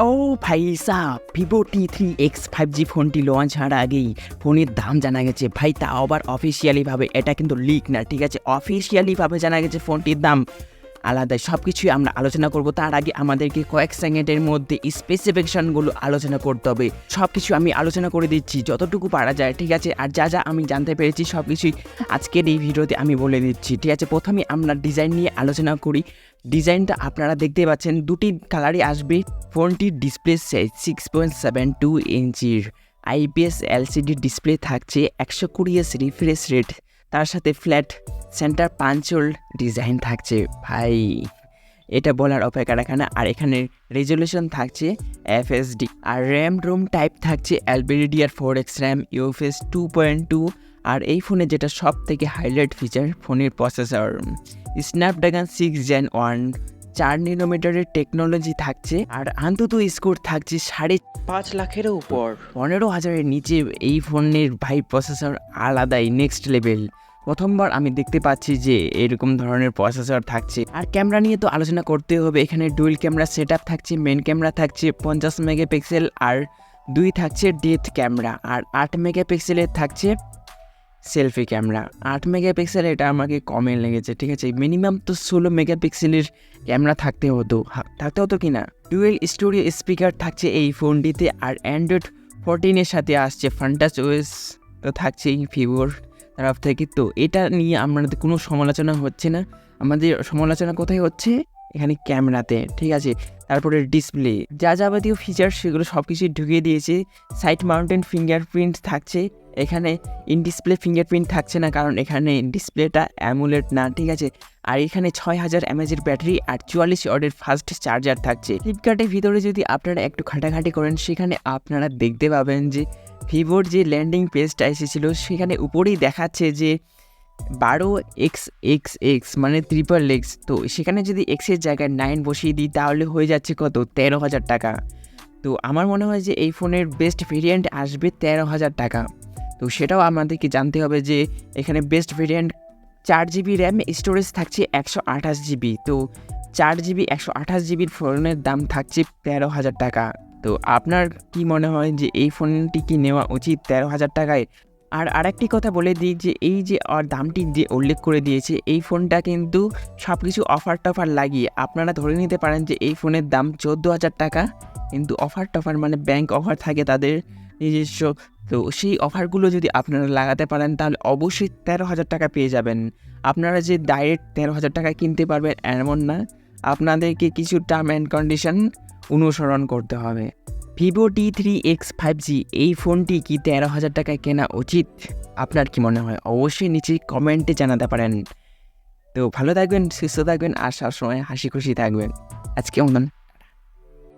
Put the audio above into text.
ও ভাই সাহ, Vivo T3x 5G ফোনটি launch হওয়ার আগেই ফোনের দাম জানা গেছে ভাই, তা আবার অফিসিয়ালিভাবে। এটা কিন্তু লিক না, ঠিক আছে? অফিসিয়ালিভাবে জানা গেছে ফোনটির দাম আলাদাই। সব কিছুই আমরা আলোচনা করব। তার আগে আমাদেরকে কয়েক সেকেন্ডের মধ্যে স্পেসিফিকেশনগুলো আলোচনা করতে হবে। সব কিছু আমি আলোচনা করে দিচ্ছি যতটুকু পারা যায়, ঠিক আছে? আর যা যা আমি জানতে পেরেছি সব কিছুই আজকের এই ভিডিওতে আমি বলে দিচ্ছি, ঠিক আছে? প্রথমে আমরা ডিজাইন নিয়ে আলোচনা করি। ডিজাইনটা আপনারা দেখতে পাচ্ছেন, দুটি কালারই আসবে। ফোনটির ডিসপ্লে 6.72 ইঞ্চির IPS LCD ডিসপ্লে থাকছে, 120 রিফ্রেশ রেট, তার সাথে ফ্ল্যাট সেন্টার পাঞ্চল ডিজাইন থাকছে। ভাই এটা বলার অপেক্ষা রাখে না। আর এখানে রেজলিউশন থাকছে FSD, আর রোম টাইপ থাকছে LPDDR4X RAM UFS 2.2। আর এই ফোনে যেটা সব থেকে হাইলাইট ফিচার, ফোনের processor Snapdragon 6 Gen 1 4 nanometer technology থাকছে। আর আন্তত স্কোর থাকছে 5.5 লাখেরও উপর। 15,000-এর নিচে এই ফোনের ভাই প্রসেসর আলাদাই, নেক্সট লেভেল। প্রথমবার আমি দেখতে পাচ্ছি যে এরকম ধরনের প্রসেসর থাকছে। আর ক্যামেরা নিয়ে তো আলোচনা করতে হবে। এখানে ডুয়েল ক্যামেরা সেট আপ থাকছে, মেন ক্যামেরা থাকছে 50 মেগাপিক্সেল, আর 2 থাকছে ডেপথ ক্যামেরা, আর 8 মেগাপিক্সেলের থাকছে সেলফি ক্যামেরা। 8 মেগাপিক্সেল এটা আমাকে কমে লেগেছে, ঠিক আছে? মিনিমাম তো 16 মেগাপিক্সেলের ক্যামেরা থাকতে হতো কি না। ডুয়েল স্টুডিও স্পিকার থাকছে এই ফোনটিতে। আর অ্যান্ড্রয়েড 14-এর সাথে আসছে ফান্টাস OS তো থাকছেই ভিভোর তরফ থেকে। তো এটা নিয়ে আমাদের কোনো সমালোচনা হচ্ছে না। আমাদের সমালোচনা কোথায় হচ্ছে? এখানে ক্যামেরাতে, ঠিক আছে? তারপরে ডিসপ্লে, যা যাবতীয় ফিচার সেগুলো সব কিছুই ঢুকিয়ে দিয়েছে। সাইড মাউন্টেন ফিঙ্গারপ্রিন্ট থাকছে। এখানে ইন ডিসপ্লে ফিঙ্গারপ্রিন্ট থাকছে না, কারণ এখানে ডিসপ্লেটা অ্যামুলেট না, ঠিক আছে? আর এখানে 6000 mAh ব্যাটারি আর 44 ওয়াটের ফাস্ট চার্জার থাকছে। ফ্লিপকার্টের ভিতরে যদি আপনারা একটু ঘাটাঘাটি করেন, সেখানে আপনারা দেখতে পাবেন যে ভিভোর যে ল্যান্ডিং পেজটা এসেছিল সেখানে উপরেই দেখাচ্ছে যে 12xxx মানে XXX। তো সেখানে যদি এক্সের জায়গায় 9 বসিয়ে দিই তাহলে হয়ে যাচ্ছে কত? 13,000 টাকা। তো আমার মনে হয় যে এই ফোনের বেস্ট ভেরিয়েন্ট আসবে 13,000 টাকা। তো সেটাও আমাদেরকে জানতে হবে যে এখানে best variant 4GB RAM, storage থাকছে 128GB। তো 4GB 128GBর ফোনের দাম থাকছে 13,000 টাকা। তো আপনার কি মনে হয় যে এই ফোনটি কি নেওয়া উচিত 13,000 টাকায়? আর আরেকটি কথা বলে দিই যে এই যে দামটি যে উল্লেখ করে দিয়েছে, এই ফোনটা কিন্তু সব কিছু অফার টফার লাগিয়ে আপনারা ধরে নিতে পারেন যে এই ফোনের দাম 14,000 টাকা। কিন্তু অফার টফার মানে ব্যাংক অফার থাকে তাদের নিজস্ব। তো সেই অফারগুলো যদি আপনারা লাগাতে পারেন তাহলে অবশ্যই 13,000 টাকা পেয়ে যাবেন। আপনারা যে ডাইরেক্ট 13,000 টাকায় কিনতে পারবেন এমন না, আপনাদেরকে কিছু টার্ম অ্যান্ড কন্ডিশন অনুসরণ করতে হবে। ভিভো T3x 5G এই ফোনটি কি 13,000 টাকায় কেনা উচিত? আপনার কি মনে হয়? অবশ্যই নিচে কমেন্টে জানাতে পারেন। তো ভালো থাকবেন, সুস্থ থাকবেন, আর সবসময় হাসি খুশি থাকবেন। আজকে